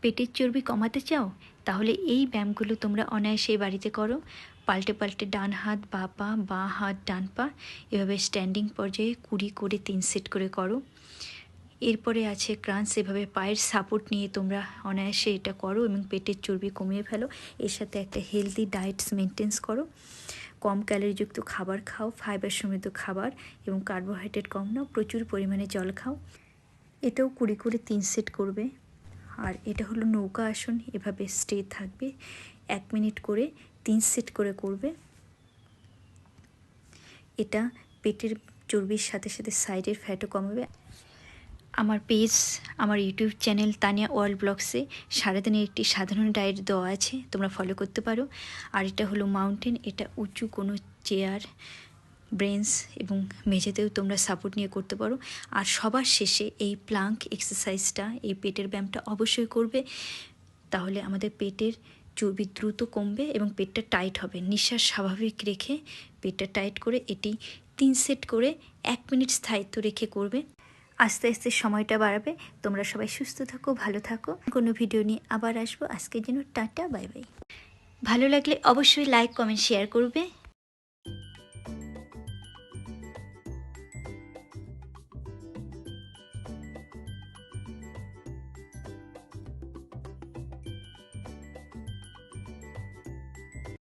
পেটের চর্বি কমাতে চাও? তাহলে এই ব্যায়ামগুলো তোমরা অনায়াসেই বাড়িতে করো। পাল্টে পাল্টে ডান হাত বাঁ পা, বাঁ হাত ডান পা, এভাবে স্ট্যান্ডিং পর্যায়ে 20 করে 3 সেট করে করো। এরপরে আছে ক্রাঞ্চ। এভাবে পায়ের সাপোর্ট নিয়ে তোমরা অনায়াসে এটা করো এবং পেটের চর্বি কমিয়ে ফেলো। এর সাথে একটা হেলদি ডায়েটস মেনটেন্স করো। কম ক্যালোরিযুক্ত খাবার খাও, ফাইবার সমৃদ্ধ খাবার এবং কার্বোহাইড্রেট কম নাও, প্রচুর পরিমাণে জল খাও। এটাও 20 করে 3 সেট করবে। আর এটা হলো নৌকা আসন। এভাবে স্টে থাকবে, 1 মিনিট করে 3 সেট করে করবে। এটা পেটের চর্বির সাথে সাথে সাইডের ফ্যাটও কমাবে। আমার পেজ, আমার ইউটিউব চ্যানেল তানিয়া ওয়ার্ল্ড ব্লগসে সারাদিনের একটি সাধারণ ডায়েট দেওয়া আছে, তোমরা ফলো করতে পারো। আর এটা হলো মাউন্টেন। এটা উঁচু কোনো চেয়ার, ব্রেঞ্চ এবং মেঝেতেও তোমরা সাপোর্ট নিয়ে করতে পারো। আর সবার শেষে এই প্লাঙ্ক এক্সারসাইজটা, এই পেটের ব্যায়ামটা অবশ্যই করবে। তাহলে আমাদের পেটের চর্বি দ্রুত কমবে এবং পেটটা টাইট হবে। নিঃশ্বাস স্বাভাবিক রেখে পেটটা টাইট করে এটি 3 সেট করে 1 মিনিট স্থায়িত্ব রেখে করবে। আস্তে আস্তে সময়টা বাড়াবে। তোমরা সবাই সুস্থ থাকো, ভালো থাকো। কোনো ভিডিও নিয়ে আবার আসবো। আজকের জন্য টাটা, বাই বাই। ভালো লাগলে অবশ্যই লাইক, কমেন্ট, শেয়ার করবে।